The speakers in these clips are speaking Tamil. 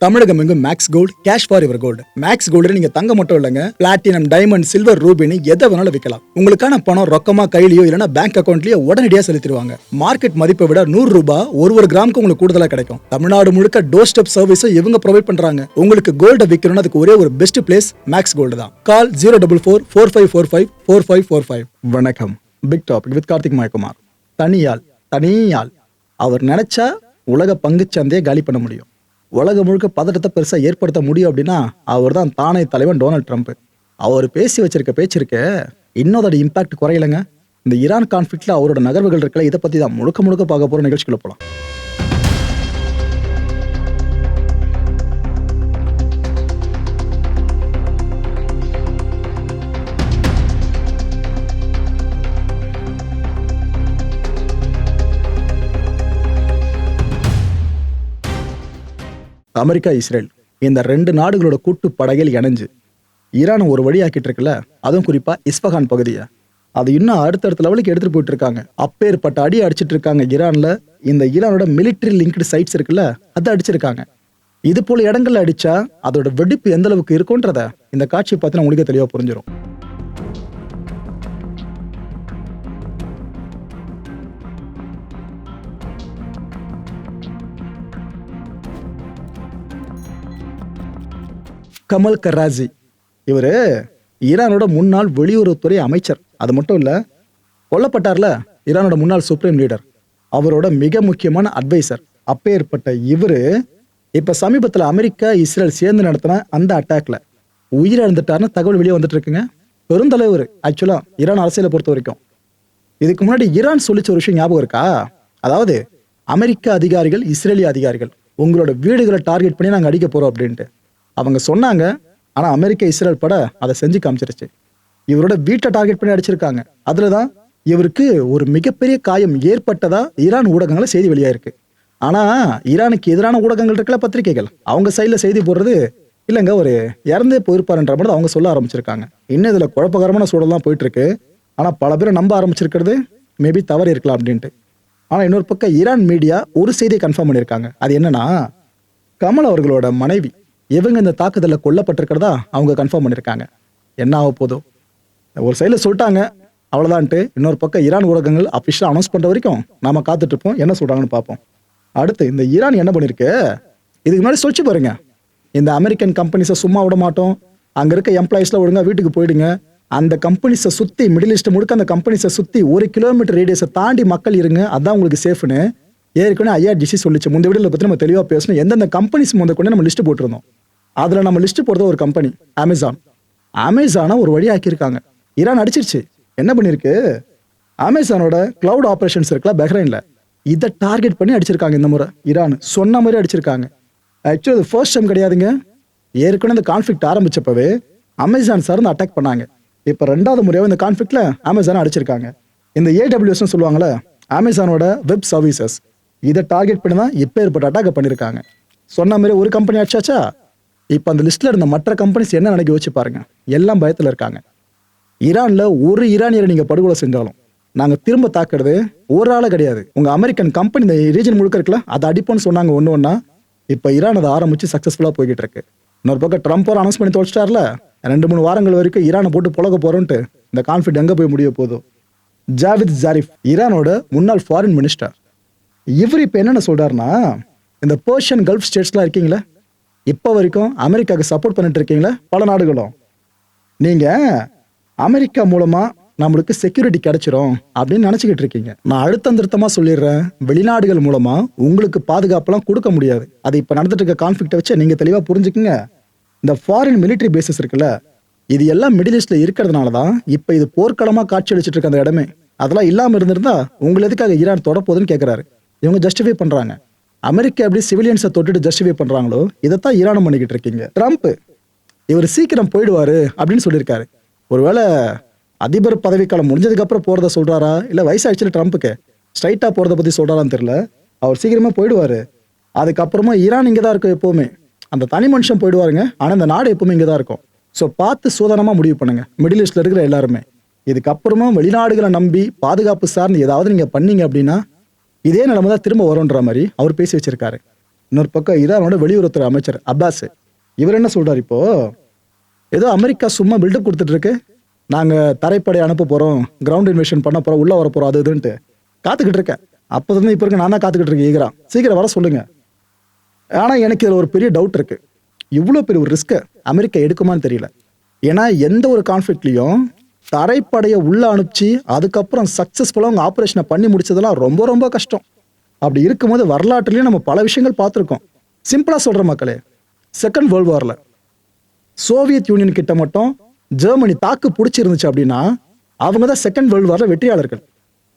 தமிழகம் எங்கும் Max Gold cash for your gold. Max Gold நீங்க தங்க மட்டும் இல்லைங்க, பிளாட்டினம், டைமண்ட், சில்வர், ரூபினி எதை வேணாலும் விற்கலாம். உங்களுக்கான பணம் ரொக்கமா கையிலயோ இல்லைன்னா பேங்க் அக்கௌண்ட்லயோ உடனடியாக செலுத்திடுவாங்க. மார்க்கெட் மதிப்பை விட 100 ரூபாய் ஒரு கிராமுக்கு உங்களுக்கு கூடுதலா கிடைக்கும். தமிழ்நாடு முழுக்க டோர் ஸ்டெப் சர்வீஸும் இவங்க ப்ரொவைட் பண்றாங்க. உங்களுக்கு கோல்ட விற்கணும்னு அதுக்கு ஒரே ஒரு பெஸ்ட் பிளேஸ் மேக்ஸ் கோல்டு தான். கால் 04445454545. வணக்கம். Big topic with Karthik Mayakumar. தனியால் அவர் நினைச்சா உலக பங்குச்சந்தையை காலி பண்ண முடியும். உலகம் முழுக்க பதட்டத்தை பெருசாக ஏற்படுத்த முடியும் அப்படின்னா அவர் தான் தானே தலைவன் டொனால்ட் ட்ரம்ப். அவர் பேசி வச்சிருக்க பேச்சிருக்க இன்னும் அதோட இம்பாக்ட் குறையலைங்க. இந்த ஈரான் கான்ஃபிளிக்ட்ல அவரோட நகர்வுகள் இருக்கல, இதை பத்தி தான் முழுக்க பார்க்க போற நிகழ்ச்சிக்குள்ள போலாம். அமெரிக்கா, இஸ்ரேல் இந்த 2 நாடுகளோட கூட்டு படையில் இணைஞ்சு ஈரானை ஒரு வழி ஆக்கிட்டு இருக்குல்ல, அதுவும் குறிப்பா இஸ்பஹான் பகுதியை அது இன்னும் அடுத்தடுத்த லெவலுக்கு எடுத்துட்டு போயிட்டு இருக்காங்க. அப்பேற்பட்ட அடி அடிச்சிட்டு இருக்காங்க ஈரான்ல. இந்த ஈரானோட மிலிட்டரி லிங்க்டு சைட்ஸ் இருக்குல்ல, அதை அடிச்சிருக்காங்க. இது போல இடங்கள்ல அடிச்சா அதோட வெடிப்பு எந்த அளவுக்கு இருக்கும்ன்றத இந்த காட்சியை பார்த்து உங்களுக்கு தெளிவா புரிஞ்சிடும். கமல் கராசி இவரு ஈரானோட முன்னாள் வெளியுறவுத்துறை அமைச்சர். அது மட்டும் இல்ல, கொல்லப்பட்டார்ல ஈரானோட முன்னாள் சுப்ரீம் லீடர், அவரோட மிக முக்கியமான அட்வைசர். அப்பேற்பட்ட இவரு இப்ப சமீபத்துல அமெரிக்கா, இஸ்ரேல் சேர்ந்து நடத்தின அந்த அட்டாக்ல உயிரிழந்துட்டார்னு தகவல் வெளியே வந்துட்டு இருக்குங்க. பெருந்தலைவர் ஆக்சுவலா ஈரான் அரசியலை பொறுத்த வரைக்கும். இதுக்கு முன்னாடி ஈரான் சொல்லிச்ச ஒரு விஷயம் ஞாபகம் இருக்கா? அதாவது அமெரிக்க அதிகாரிகள், இஸ்ரேலிய அதிகாரிகள் உங்களோட வீடுகளை டார்கெட் பண்ணி நாங்க அடிக்க போறோம் அப்படின்ட்டு அவங்க சொன்னாங்க. ஆனா அமெரிக்க, இஸ்ரேல் பட அதை செஞ்சு காமிச்சிருச்சு. இவரோட வீட்டை டார்கெட் பண்ணி அடிச்சிருக்காங்க. அதுலதான் இவருக்கு ஒரு மிகப்பெரிய காயம் ஏற்பட்டதா ஈரான் ஊடகங்கள செய்தி வெளியாயிருக்கு. ஆனா ஈரானுக்கு எதிரான ஊடகங்கள் இருக்கல, பத்திரிகைகள், அவங்க சைட்ல செய்தி போடுறது இல்லைங்க, ஒரு இறந்தே போயிருப்பாருன்ற மாதிரி அவங்க சொல்ல ஆரம்பிச்சிருக்காங்க. இன்னும் இதுல குழப்பகரமான சூழல் தான் போயிட்டு இருக்கு. ஆனா பல பேரை நம்ப ஆரம்பிச்சிருக்கிறது மேபி தவறு இருக்கலாம் அப்படின்ட்டு. ஆனா இன்னொரு பக்கம் ஈரான் மீடியா ஒரு செய்தியை கன்ஃபார்ம் பண்ணியிருக்காங்க. அது என்னன்னா, கமல் அவர்களோட மனைவி இவங்க இந்த தாக்குதலில் கொல்லப்பட்டிருக்கிறதா அவங்க கன்ஃபார்ம் பண்ணியிருக்காங்க. என்ன ஆக போதும், ஒரு சைடில் சொல்லிட்டாங்க அவ்வளோதான்ட்டு. இன்னொரு பக்கம் ஈரான் ஊடகங்கள் அஃபிஷியலாக அனௌன்ஸ் பண்ணுற வரைக்கும் நாம காத்துட்டு இருப்போம், என்ன சொல்கிறாங்கன்னு பார்ப்போம். அடுத்து இந்த ஈரான் என்ன பண்ணியிருக்கு, இதுக்கு முன்னாடி சொல்லிச்சு பாருங்க, இந்த அமெரிக்கன் கம்பெனிஸை சும்மா விட மாட்டோம், அங்கே இருக்க எம்ப்ளாயிஸ்லாம் ஒழுங்காக வீட்டுக்கு போயிடுங்க, அந்த கம்பெனிஸை சுற்றி மிடில் ஈஸ்ட் முழுக்க அந்த கம்பெனிஸை சுற்றி 1 கிலோமீட்டர் ரேடியஸை தாண்டி மக்கள் இருங்க, அதான் உங்களுக்கு சேஃப்னு ஏற்கனவே ஐஆர்ஜிசி சொல்லிச்சு. முந்தைய வீடியோவில் பற்றி நம்ம தெளிவாக பேசணும். எந்தெந்த கம்பெனிஸ் முந்தைய கொண்டு நம்ம லிஸ்ட் போட்டிருந்தோம். அதில் நம்ம லிஸ்ட் போடுறது ஒரு கம்பெனி அமேசானை ஒரு வழி ஆக்கியிருக்காங்க. ஈரான் அடிச்சிருச்சு. என்ன பண்ணியிருக்கு, அமேசானோட கிளவுட் ஆப்ரேஷன்ஸ் இருக்குல்ல பஹ்ரைன்ல, இதை டார்கெட் பண்ணி அடிச்சிருக்காங்க. இந்த முறை ஈரான் சொன்ன மாதிரி அடிச்சிருக்காங்க. ஆக்சுவலி அது ஃபர்ஸ்ட் டைம் கிடையாதுங்க. ஏற்கனவே இந்த கான்ஃபிளிக்ட் ஆரம்பிச்சப்பவே அமேசான் சார்ந்து அட்டாக் பண்ணாங்க. இப்போ 2வது முறையாக இந்த கான்ஃபிளிக்ட்ல அமேசானை அடிச்சிருக்காங்க. இந்த ஏடபிள்யூஎஸ்ன்னு சொல்லுவாங்கல்ல, அமேசானோட வெப் சர்வீசஸ், இதை டார்கெட் பண்ணி தான் இப்போ ஏற்பட்ட அட்டாக் பண்ணியிருக்காங்க. சொன்ன மாதிரி ஒரு கம்பெனி அடிச்சாச்சா, இப்போ அந்த லிஸ்ட்ல இருந்த மற்ற கம்பெனிஸ் என்ன நினைக்க வச்சு பாருங்க, எல்லாம் பயத்தில் இருக்காங்க. ஈரான்ல ஒரு ஈரானியரை நீங்க படுகொலை செஞ்சாலும் நாங்க திரும்ப தாக்குறது ஒரு ஆளை கிடையாது, உங்க அமெரிக்கன் கம்பெனி இந்த ரீஜன் முழுக்க இருக்குல்ல அதை அடிப்போன்னு சொன்னாங்க. ஒன்னா இப்போ ஈரான் அதை ஆரம்பிச்சு சக்சஸ்ஃபுல்லா போய்கிட்டு இருக்கு. இன்னொரு பக்கம் ட்ரம்ப் அனௌன்ஸ் பண்ணி தொலைச்சிட்டார்ல, 2-3 வாரங்கள் வரைக்கும் ஈரானை போட்டு புழக போறோன்ட்டு இந்த கான்ஃபிளிக்ட் எங்க போய் முடிய போதும். ஜாவித் ஜாரிஃப் ஈரானோட முன்னாள் ஃபாரின் மினிஸ்டர், இவர் இப்போ என்னென்ன சொல்றாருன்னா, இந்த பெர்ஷியன் கல்ஃப் ஸ்டேட்ஸ்லாம் இருக்கீங்களா, இப்போ வரைக்கும் அமெரிக்காவுக்கு சப்போர்ட் பண்ணிட்டு இருக்கீங்களா பல நாடுகளும், நீங்க அமெரிக்கா மூலமா நம்மளுக்கு செக்யூரிட்டி கிடைச்சிரும் அப்படின்னு நினைச்சுக்கிட்டு இருக்கீங்க. நான் அழுத்தம் திருத்தமா சொல்லிடுறேன், வெளிநாடுகள் மூலமா உங்களுக்கு பாதுகாப்பெல்லாம் கொடுக்க முடியாது. அது இப்போ நடந்துட்டு இருக்க கான்ஃபிளிக்ட்டை வச்சு நீங்க தெளிவா புரிஞ்சுக்குங்க. இந்த ஃபாரின் மிலிட்டரி பேசஸ் இருக்குல்ல, இது எல்லாம் மிடில் ஈஸ்ட்ல இருக்கிறதுனால தான் இப்போ இது போர்க்களமா காட்சி அளிச்சிட்டு இருக்க அந்த இடமே. அதெல்லாம் இல்லாம இருந்திருந்தா உங்களை எதுக்காக ஈரான் தொட போகுதுன்னு கேட்கிறாரு. இவங்க ஜஸ்டிஃபை பண்றாங்க. அமெரிக்கா எப்படி சிவிலியன்ஸை தொட்டுட்டு ஜஸ்டிஃபை பண்றாங்களோ இதைத்தான் ஈரானும் பண்ணிக்கிட்டு இருக்கீங்க. ட்ரம்ப் இவர் சீக்கிரம் போயிடுவாரு அப்படின்னு சொல்லியிருக்காரு. ஒருவேளை அதிபர் பதவிக்காலம் முடிஞ்சதுக்கு அப்புறம் போறத சொல்றாரா, இல்ல வயசாயிடுச்சு ட்ரம்ப்புக்கு ஸ்ட்ரைட்டா போறதை பத்தி சொல்றாரான்னு தெரியல. அவர் சீக்கிரமா போயிடுவாரு. அதுக்கப்புறமா ஈரான் இங்கதான் இருக்கும் எப்பவுமே. அந்த தனி மனுஷன் போயிடுவாருங்க, ஆனா இந்த நாடு எப்பவுமே இங்கதான் இருக்கும். ஸோ பார்த்து சூதனமா முடிவு பண்ணுங்க மிடில் ஈஸ்ட்ல இருக்கிற எல்லாருமே. இதுக்கப்புறமா வெளிநாடுகளை நம்பி பாதுகாப்பு சார்ந்து ஏதாவது நீங்க பண்ணீங்க அப்படின்னா இதே நிலைமை தான் திரும்ப வரும்ன்ற மாதிரி அவர் பேசி வச்சிருக்காரு. இன்னொரு பக்கம் ஈரானோட வெளியுறவுத்துறை அமைச்சர் அப்பாஸ், இவர் என்ன சொல்றாரு இப்போ, ஏதோ அமெரிக்கா சும்மா பில்டப் கொடுத்துட்டு இருக்கு, நாங்க தரைப்படை அனுப்ப போறோம், கிரவுண்ட் இன்வேஷன் பண்ண போறோம், உள்ள வர போறோம், அது இதுன்ட்டு காத்துக்கிட்டு இருக்கேன். அப்போதான் இப்போ இருக்க நான் தான் காத்துக்கிட்டு இருக்கேன் ஈகரா, சீக்கிரம் வர சொல்லுங்க. ஆனா எனக்கு இதுல ஒரு பெரிய டவுட் இருக்கு, இவ்வளோ பெரிய ஒரு ரிஸ்க்கை அமெரிக்கா எடுக்குமான்னு தெரியல. ஏன்னா எந்த ஒரு கான்ஃப்ளிக்ட்லையும் தரைப்படையை உள்ள அனுப்பிச்சு அதுக்கப்புறம் சக்சஸ்ஃபுல்லாக அவங்க ஆப்ரேஷனை பண்ணி முடிச்சதெல்லாம் ரொம்ப ரொம்ப கஷ்டம். அப்படி இருக்கும்போது வரலாற்றுலையும் நம்ம பல விஷயங்கள் பார்த்துருக்கோம். சிம்பிளாக சொல்கிற மக்களே, செகண்ட் வேர்ல்டு வாரில் சோவியத் யூனியன் கிட்ட மட்டும் ஜெர்மனி தாக்கு பிடிச்சிருந்துச்சு அப்படின்னா அவங்க தான் செகண்ட் வேர்ல்டு வாரில் வெற்றியாளர்கள்.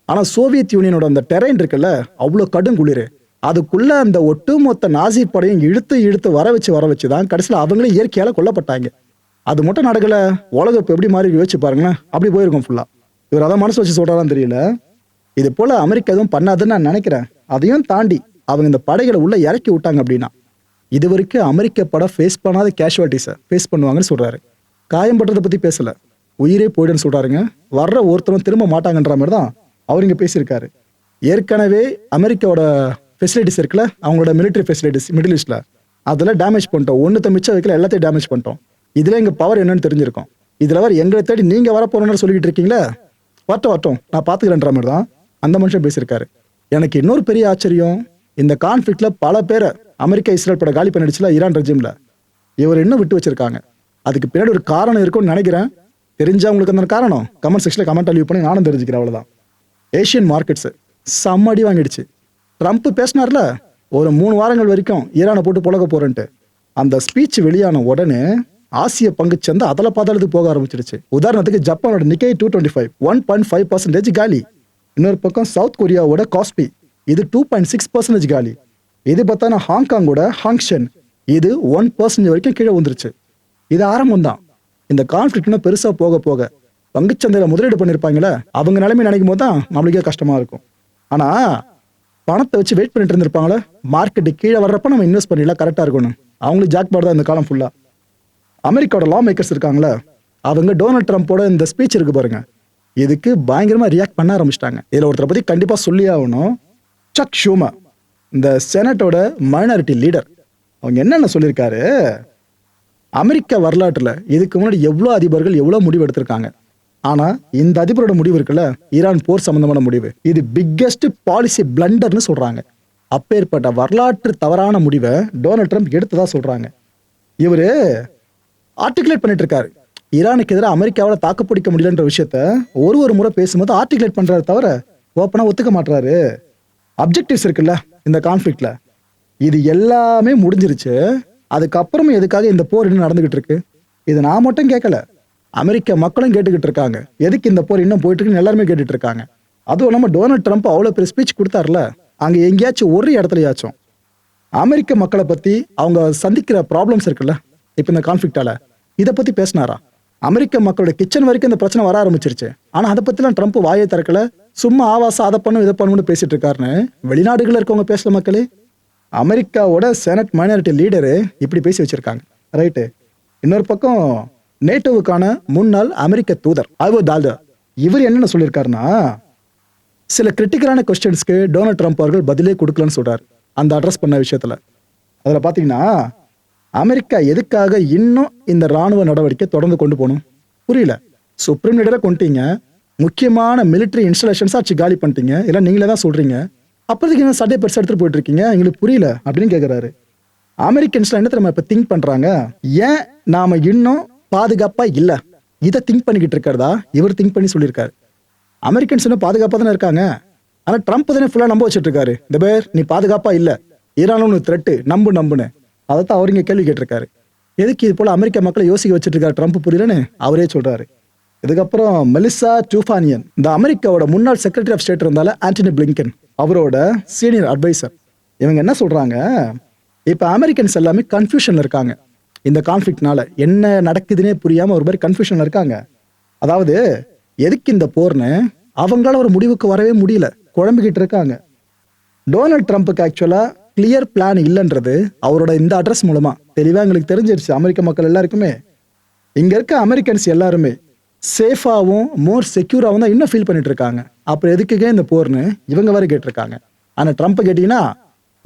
ஆனால் சோவியத் யூனியனோட அந்த டெரைன் இருக்குல்ல, அவ்வளோ கடும் குளிர், அதுக்குள்ள அந்த ஒட்டுமொத்த நாசி படையும் இழுத்து இழுத்து வர வச்சு தான் கடைசியில் அவங்களே இயற்கையால் கொல்லப்பட்டாங்க. அது மட்டும் நடக்கல, உலகம் இப்போ எப்படி மாதிரி யோசிச்சு பாருங்களேன், அப்படி போயிருக்கும் ஃபுல்லாக. இவர் அதான் மனசு வச்சு சொல்கிறாரான்னு தெரியல. இது போல் அமெரிக்கா எதுவும் பண்ணாதுன்னு நான் நினைக்கிறேன். அதையும் தாண்டி அவங்க இந்த படைகளை உள்ள இறக்கி விட்டாங்க அப்படின்னா இது வரைக்கும் அமெரிக்க படம் ஃபேஸ் பண்ணாத கேஷுவாலிட்டிஸை ஃபேஸ் பண்ணுவாங்கன்னு சொல்கிறாரு. காயம்பட்டதை பற்றி பேசலை, உயிரே போயிடுன்னு சொல்கிறாருங்க. வர்ற ஒருத்தரும் திரும்ப மாட்டாங்கன்ற மாதிரி தான் அவர் இங்கே பேசியிருக்காரு. ஏற்கனவே அமெரிக்காவோட ஃபெசிலிட்டிஸ் இருக்குல்ல, அவங்களோட மிலிட்ரி ஃபெசிலிட்டிஸ் மிடில் ஈஸ்டில், அதில் டேமேஜ் பண்ணிட்டோம். ஒன்று மிச்சம் வைக்கல, எல்லாத்தையும் டேமேஜ் பண்ணிட்டோம். இதில் எங்கள் பவர் என்னன்னு தெரிஞ்சிருக்கும். இதில் வர எங்களை தேடி நீங்கள் வரப்போறோன்னு சொல்லிக்கிட்டு இருக்கீங்களே, வரட்டும் நான் பார்த்துக்கிறேன்ற மாதிரி தான் அந்த மனுஷன் பேசியிருக்காரு. எனக்கு இன்னொரு பெரிய ஆச்சரியம், இந்த கான்ஃப்ளிக்ட்ல பல பேரை அமெரிக்கா இஸ்ரேல் பட காலி பண்ணிடுச்சுல ஈரான் ரெஜிம்ல, இவர் இன்னும் விட்டு வச்சிருக்காங்க. அதுக்கு பின்னாடி ஒரு காரணம் இருக்கும்னு நினைக்கிறேன். தெரிஞ்சவங்களுக்கு அந்த காரணம் கமெண்ட் செக்ஷனில் கமெண்ட் லீவ் பண்ணி நானும் தெரிஞ்சுக்கிறேன், அவ்வளோதான். ஏஷியன் மார்க்கெட்ஸ் செம்ம அடி வாங்கிடுச்சு. ட்ரம்ப் பேசினார்ல ஒரு 3 வாரங்கள் வரைக்கும் ஈரானை போட்டு புழக்க போறேன்ட்டு, அந்த ஸ்பீச் வெளியான உடனே ஆசிய பங்கு சந்தை அதில் பாதாளத்துக்கு போக ஆரம்பிச்சிருச்சு. உதாரணத்துக்கு ஜப்பானோட நிக்கை 225 1.5% காலி. இன்னொரு பக்கம் சவுத் கொரியாவோட காஸ்பி இது 2.6% காலி. இது பார்த்தா ஹாங்காங்கோட ஹாங்ஷென் இது 1% வரைக்கும் கீழே வந்துருச்சு. இது ஆரம்பம் தான். இந்த கான்ஃப்ளிக்ட்னா பெருசாக போக போக பங்குச்சந்தையில் முதலீடு பண்ணியிருப்பாங்களே அவங்க நிலைமை நினைக்கும் போது தான் நம்மளுக்கே கஷ்டமா இருக்கும். ஆனால் பணத்தை வச்சு வெயிட் பண்ணிட்டு இருந்திருப்பாங்களே, மார்க்கெட்டு கீழே வர்றப்ப நம்ம இன்வெஸ்ட் பண்ணிடலாம், கரெக்டாக இருக்கணும். அவங்களுக்கு ஜாக்பாட் தான் இந்த காலம் ஃபுல்லாக. அமெரிக்காவோட லா மேக்கர்ஸ் இருக்காங்களே, அவங்க டொனால்ட் ட்ரம்ப்போட இந்த ஸ்பீச் இருக்கு பாருங்க, இதுக்கு பயங்கரமாக ரியாக்ட் பண்ண ஆரம்பிச்சிட்டாங்க. இதில் ஒருத்தரை பற்றி கண்டிப்பாக சொல்லி ஆகணும், சக் ஷூமர், இந்த செனட்டோட மைனாரிட்டி லீடர். அவங்க என்னென்ன சொல்லியிருக்காரு, அமெரிக்கா வரலாற்றில் இதுக்கு முன்னாடி எவ்வளோ அதிபர்கள் எவ்வளோ முடிவு எடுத்திருக்காங்க, ஆனால் இந்த அதிபரோட முடிவு இருக்குல்ல, ஈரான் போர் சம்பந்தமான முடிவு, இது பிக்கெஸ்ட் பாலிசி பிளண்டர்னு சொல்றாங்க. அப்பேற்பட்ட வரலாற்று தவறான முடிவை டொனால்ட் ட்ரம்ப் எடுத்ததா சொல்றாங்க. இவரு ஆர்டிகுலேட் பண்ணிட்டு இருக்காரு, ஈரானுக்கு எதிராக அமெரிக்காவில் தாக்கு பிடிக்க முடியலன்ற விஷயத்த ஒரு முறை பேசும்போது ஆர்டிகுலேட் பண்றாரு தவிர ஓப்பனா ஒத்துக்க மாட்டாரு. அப்ஜெக்டிவ்ஸ் இருக்குல்ல இந்த கான்ஃப்ளிக்ட்ல, இது எல்லாமே முடிஞ்சிருச்சு, அதுக்கப்புறமும் எதுக்காக இந்த போர் இன்னும் நடந்துகிட்டு இருக்கு, இது நான் மட்டும் கேட்கல, அமெரிக்க மக்களும் கேட்டுக்கிட்டு இருக்காங்க. எதுக்கு இந்த போர் இன்னும் போயிட்டு இருக்குன்னு எல்லாருமே கேட்டுட்டு இருக்காங்க. அதுவும் இல்லாமல் டொனால்ட் ட்ரம்ப் அவ்வளோ பெரிய ஸ்பீச் கொடுத்தாருல, அங்கே எங்கேயாச்சும் ஒரு இடத்துலயாச்சும் அமெரிக்க மக்களை பற்றி அவங்க சந்திக்கிற ப்ராப்ளம்ஸ் இருக்குல்ல இப்போ இந்த கான்ஃப்ளிக்டால, இதை பற்றி பேசினாரா? அமெரிக்க மக்களோட கிச்சன் வரைக்கும் இந்த பிரச்சனை வர ஆரம்பிச்சிருச்சு. ஆனால் அதை பற்றிலாம் ட்ரம்ப் வாயை திறக்கல, சும்மா ஆவாசம் அதை பண்ணும் இதை பண்ணணும்னு பேசிட்டு இருக்காருன்னு வெளிநாடுகளில் இருக்கவங்க பேசல மக்களே. அமெரிக்காவோட செனட் மைனாரிட்டி லீடரு இப்படி பேசி வச்சிருக்காங்க, ரைட்டு. இன்னொரு பக்கம் நேட்டோவுக்கான முன்னாள் அமெரிக்க தூதர் ஐவோ தால்டர், இவர் என்னென்ன சொல்லியிருக்காருன்னா, சில கிரிட்டிக்கலான கொஸ்டின்ஸ்க்கு டொனால்ட் ட்ரம்ப் அவர்கள் பதிலே கொடுக்கலன்னு சொல்றாரு அந்த அட்ரஸ் பண்ண விஷயத்துல. அதில் பார்த்தீங்கன்னா, அமெரிக்கா எதுக்காக இன்னும் இந்த ராணுவ நடவடிக்கை தொடர்ந்து கொண்டு போகணும் புரியல. சுப்ரீம் லீடரை கொண்டீங்க, முக்கியமான மிலிட்டரி இன்ஸ்டாலேஷன்ஸ் ஆச்சு காலி பண்ணிட்டீங்க, இல்லை நீங்களே தான் சொல்றீங்க, அப்போதைக்கு என்ன சட்டை பெருசாக எடுத்துட்டு போயிட்டு இருக்கீங்க, எங்களுக்கு புரியல அப்படின்னு கேட்குறாரு. அமெரிக்கன்ஸ்லாம் என்ன தெரியுமா இப்போ திங்க் பண்றாங்க, ஏன் நாம இன்னும் பாதுகாப்பா இல்லை, இதை திங்க் பண்ணிக்கிட்டு இருக்கிறதா இவர் திங்க் பண்ணி சொல்லியிருக்காரு. அமெரிக்கன்ஸ் இன்னும் பாதுகாப்பாக தானே இருக்காங்க, ஆனால் ட்ரம்ப் தானே ஃபுல்லாக நம்ப வச்சுட்டு இருக்காரு, இந்த பேர் நீ பாதுகாப்பா இல்லை, ஈரான் ஒன்று த்ரெட்டு, நம்புன்னு. அதைத்தான் அவர் இங்கே கேள்வி கேட்டிருக்காரு. எதுக்கு இது போல அமெரிக்க மக்களை யோசிக்க வச்சுட்டு இருக்காரு ட்ரம்ப் புரியலன்னு அவரே சொல்றாரு. இதுக்கப்புறம் மெலிசா டூஃபானியன், இந்த அமெரிக்காவோட முன்னாள் செக்ரட்டரி ஆஃப் ஸ்டேட் இருந்தால ஆண்டனி பிளிங்கன், அவரோட சீனியர் அட்வைசர், இவங்க என்ன சொல்றாங்க, இப்போ அமெரிக்கன்ஸ் எல்லாமே கன்ஃபியூஷன்ல இருக்காங்க. இந்த கான்ஃப்ளிக்ட்னால என்ன நடக்குதுன்னே புரியாம ஒரு மாதிரி கன்ஃபியூஷன்ல இருக்காங்க. அதாவது எதுக்கு இந்த போர்னு அவங்களால ஒரு முடிவுக்கு வரவே முடியல, குழம்பிக்கிட்டு இருக்காங்க. டொனால்ட் ட்ரம்ப்புக்கு ஆக்சுவலா கிளியர் பிளான் இல்லைன்றது அவரோட இந்த அட்ரஸ் மூலமா தெளிவாக எங்களுக்கு தெரிஞ்சிருச்சு. அமெரிக்க மக்கள் எல்லாருக்குமே, இங்க இருக்க அமெரிக்கன்ஸ் எல்லாருமே சேஃபாகவும் மோர் செக்யூராகவும் தான் இன்னும் ஃபீல் பண்ணிட்டு இருக்காங்க. அப்புறம் எதுக்குங்க இந்த போர்னு இவங்க வரை கேட்டிருக்காங்க. ஆனால் ட்ரம்ப் கேட்டீங்கன்னா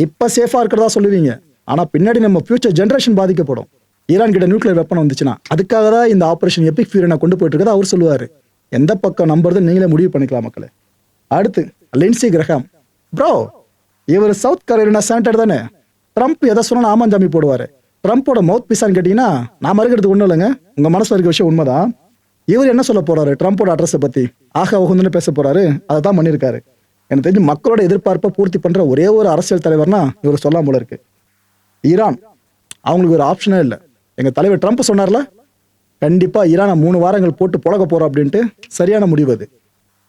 இப்ப சேஃபா இருக்கிறதா சொல்லுவீங்க, ஆனா பின்னாடி நம்ம ஃபியூச்சர் ஜெனரேஷன் பாதிக்கப்படும். ஈரான் கிட்ட நியூக்ளியர் வெப்பன் வந்துச்சுன்னா அதுக்காக தான் இந்த ஆபரேஷன் எபிக் ஃபியூரி நான் கொண்டு போயிட்டு இருக்கதா அவர் சொல்லுவாரு. எந்த பக்கம் நம்புறது நீங்களே முடிவு பண்ணிக்கலாம் மக்களே. அடுத்து லின்சி கிரஹாம். ப்ரோ, இவர் சவுத் கரோலினா செனட்டர் தானே. ட்ரம்ப் எதை சொன்னா ஆமாஞ்சாமி போடுவாரு. ட்ரம்ப்போட மவுத் பீஸான்னு கேட்டீங்கன்னா நான் மறுக்கிறது ஒன்றும் இல்லைங்க, உங்க மனசுல இருக்க விஷயம் உண்மைதான். இவர் என்ன சொல்ல போறாரு, ட்ரம்ப்போட அட்ரஸை பத்தி ஆக உகுந்துன்னு பேச போறாரு. அதை தான் பண்ணியிருக்காரு. எனக்கு தெரிஞ்சு மக்களோட எதிர்பார்ப்பை பூர்த்தி பண்ற ஒரே ஒரு அரசியல் தலைவர்னா இவர் சொல்லாம போல இருக்கு. ஈரான் அவங்களுக்கு ஒரு ஆப்ஷனே இல்லை. எங்க தலைவர் ட்ரம்ப் சொன்னார்ல, கண்டிப்பா ஈரானை 3 வாரங்கள் போட்டு புழக போறோம் அப்படின்ட்டு. சரியான முடிவு அது.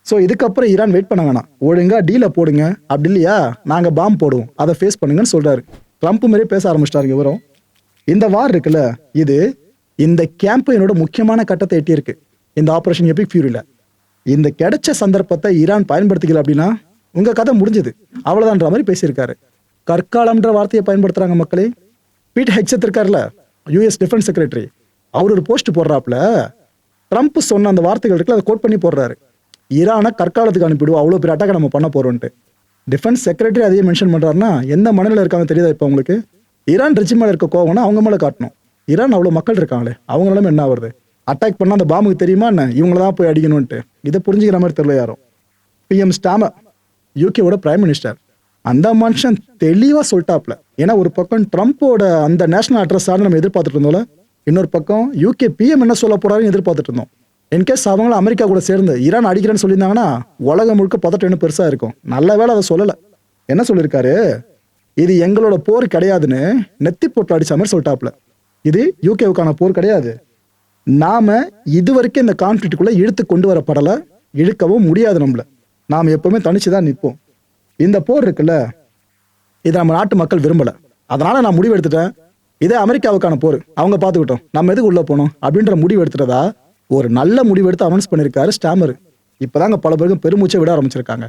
ஸோ இதுக்கப்புறம் ஈரான் வெயிட் பண்ண வேணாம், ஒழுங்கா டீல போடுங்க, அப்படி இல்லையா நாங்க பாம்பு போடுவோம், அதை ஃபேஸ் பண்ணுங்கன்னு சொல்றாரு. ட்ரம்ப் மாதிரி பேச ஆரம்பிச்சிட்டாருங்க இவரும். இந்த வார் இருக்குல்ல, இது இந்த கேம்பெயினோட முக்கியமான கட்டத்தை எட்டியிருக்கு இந்த ஆபரேஷன் எபிக் ஃபியூரில. இந்த கிடைச்ச சந்தர்ப்பத்தை ஈரான் பயன்படுத்திக்கல அப்படின்னா உங்க கதை முடிஞ்சது, அவ்வளவுதான்ற மாதிரி பேசியிருக்காரு. கற்காலம்ன்ற வார்த்தையை பயன்படுத்துறாங்க மக்களே. பீட் ஹெக்ஸத் இருக்கார்ல, யூஎஸ் டிஃபென்ஸ் செக்ரட்டரி, அவர் ஒரு போஸ்ட் போடுறாப்புல ட்ரம்ப் சொன்ன அந்த வார்த்தைகள் இருக்குல்ல, அதை கோட் பண்ணி போடுறாரு. ஈரானை கற்காலத்துக்கு அனுப்பிடுவோம், அவ்வளோ பெரிய அட்டாக்கை நம்ம பண்ண போறோம்ட்டு. டிஃபென்ஸ் செக்ரட்டரி அதையே மென்ஷன் பண்றாருன்னா எந்த மனநிலை இருக்காங்க தெரியுதா இப்போ உங்களுக்கு? ஈரான் ரெஜிம் மேல இருக்க கோவம்னா அவங்க மேல காட்டணும். ஈரான் அவ்வளோ மக்கள் இருக்காங்களே, அவங்களால என்ன ஆகுறது? அட்டாக் பண்ணா அந்த பாம்புக்கு தெரியுமா என்ன இவங்கள தான் போய் அடிக்கணும்ட்டு? இதை புரிஞ்சுக்கிற மாதிரி தெரியல யாரும். பிஎம் ஸ்டாமர், யூகேவோட பிரைம் மினிஸ்டர், அந்த மனுஷன் தெளிவா சொல்லிட்டாப்ல. ஏன்னா ஒரு பக்கம் ட்ரம்ப்போட அந்த நேஷனல் அட்ரஸ் நம்ம எதிர்பார்த்துட்டு இருந்தோம்ல, இன்னொரு பக்கம் யூகே பிஎம் என்ன சொல்ல போறாருன்னு எதிர்பார்த்துட்டு இருந்தோம். இன்கேஸ் அவங்களும் அமெரிக்கா கூட சேர்ந்து ஈரான் அடிக்கிறேன்னு சொல்லியிருந்தாங்கன்னா உலகம் முழுக்க பதட்டம் இன்னும் பெருசா இருக்கும். நல்ல வேளை அதை சொல்லலை. என்ன சொல்லியிருக்காரு, இது எங்களோட போர் கிடையாதுன்னு நெத்தி போட்டு அடிச்ச மாதிரி சொல்லிட்டாப்ல. இது யூகேவுக்கான போர் கிடையாது, நாம இதுவரைக்கும் இந்த கான்ஃபிளிக்டுக்குள்ள இழுத்து கொண்டு வரப்படலை, இழுக்கவும் முடியாது. நம்மள நாம எப்பவுமே தனிச்சுதான் நிற்போம். இந்த போர் இருக்குல்ல, இதை நம்ம நாட்டு மக்கள் விரும்பல, அதனால நான் முடிவு எடுத்துட்டேன், இதே அமெரிக்காவுக்கான போர், அவங்க பார்த்துக்கிட்டோம், நம்ம எதுக்கு உள்ள போனோம் அப்படின்ற முடிவு எடுத்துட்டதா ஒரு நல்ல முடிவு எடுத்து அனௌன்ஸ் பண்ணியிருக்காரு ஸ்டாமர். இப்போதாங்க பல பேருக்கு பெருமூச்சை விட ஆரம்பிச்சிருக்காங்க.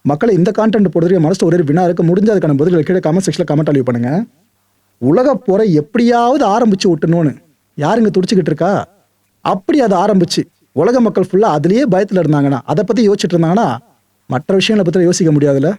மக்களை இந்த கான்டென்ட் போடுறதுக்கு மனசு ஒரே வினா இருக்கு. முடிஞ்ச அதுக்கான பதில்கள் கீழே கமெண்ட் செக்ஷன்ல கமெண்ட் அழிவு பண்ணுங்க. உலக போரை எப்படியாவது ஆரம்பிச்சு விட்டணும்னு யாருங்க துடிச்சுக்கிட்டு இருக்கா? அப்படி அதை ஆரம்பிச்சு உலக மக்கள் ஃபுல்லா அதுலயே பயத்துல இருந்தாங்கன்னா, அதை பத்தி யோசிச்சுட்டு இருந்தாங்கன்னா மற்ற விஷயங்களை பத்தி யோசிக்க முடியாதுல்ல.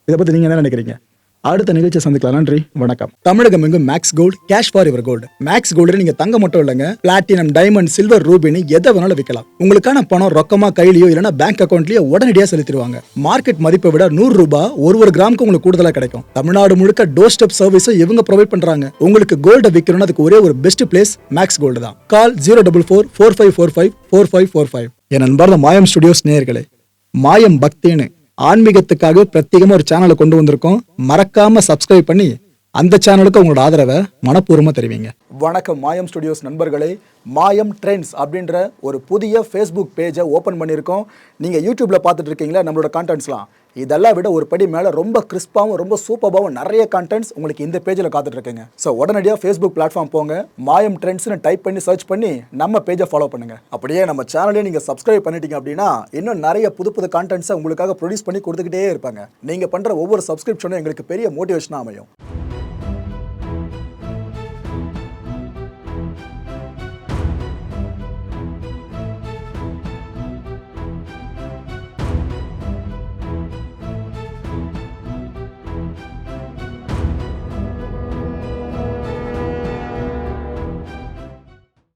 இதை பத்தி நீங்க என்ன நினைக்கிறீங்க? அடுத்த நிகழ்ச்சியை சந்திக்கலாம். நன்றி, வணக்கம். தமிழகம் எங்கும் Max Gold, cash for your gold. Max Gold நீங்க தங்க மட்டும் இல்லைங்க, பிளாட்டினம், டைமண்ட், சில்வர், ரூபினி எதை வேணாலும் விற்கலாம். உங்களுக்கான பணம் ரொக்கமா கையிலயோ இல்லைன்னா பேங்க் அக்கௌண்ட்லயோ உடனடியாக செலுத்திடுவாங்க. மார்க்கெட் மதிப்பை விட 100 ரூபாய் ஒரு கிராமுக்கு உங்களுக்கு கூடுதலா கிடைக்கும். தமிழ்நாடு முழுக்க டோர் ஸ்டெப் சர்வீஸும் இவங்க ப்ரொவைட் பண்றாங்க. உங்களுக்கு கோல்ட விற்கணும்னு அதுக்கு ஒரே ஒரு பெஸ்ட் பிளேஸ் மேக்ஸ் கோல்டு தான். கால் 04445454545. என் அன்பார்ந்த மாயம் ஸ்டுடியோஸ் நேயர்களே, மாயம் பக்தின்னு ஆன்மீகத்துக்காக பிரத்யேகமா ஒரு சேனலை கொண்டு வந்திருக்கோம். மறக்காம சப்ஸ்கிரைப் பண்ணி அந்த சேனலுக்கு உங்களோட ஆதரவை மனப்பூர்வமா தெரிவிங்க. வணக்கம் மாயம் ஸ்டுடியோஸ் நண்பர்களே. மாயம் ட்ரெண்ட்ஸ் அப்படின்ற ஒரு புதிய ஃபேஸ்புக் பேஜை ஓப்பன் பண்ணியிருக்கோம். நீங்கள் யூடியூப்ல பார்த்துட்டு இருக்கீங்களா நம்மளோட கான்டென்ட்ஸ்லாம், இதெல்லாம் விட ஒரு படி மேலே ரொம்ப கிறிஸ்பாகவும் ரொம்ப சூப்பராகவும் நிறைய கான்டென்ட்ஸ் உங்களுக்கு இந்த பேஜில் காத்துட்டு இருக்குங்க. ஸோ உடனடியாக ஃபேஸ்புக் பிளாட்ஃபார்ம் போங்க, மாயம் ட்ரெண்ட்ஸ்னு டைப் பண்ணி சர்ச் பண்ணி நம்ம பேஜை ஃபாலோ பண்ணுங்க. அப்படியே நம்ம சேனலையும் நீங்கள் சப்ஸ்கிரைப் பண்ணிட்டீங்க அப்படின்னா இன்னும் நிறைய புது புது கான்டென்ட்ஸை உங்களுக்காக ப்ரொடியூஸ் பண்ணி கொடுத்துக்கிட்டே இருப்பாங்க. நீங்கள் பண்ணுற ஒவ்வொரு சப்ஸ்கிரிப்ஷனும் எங்களுக்கு பெரிய மோட்டிவேஷனாக அமையும்.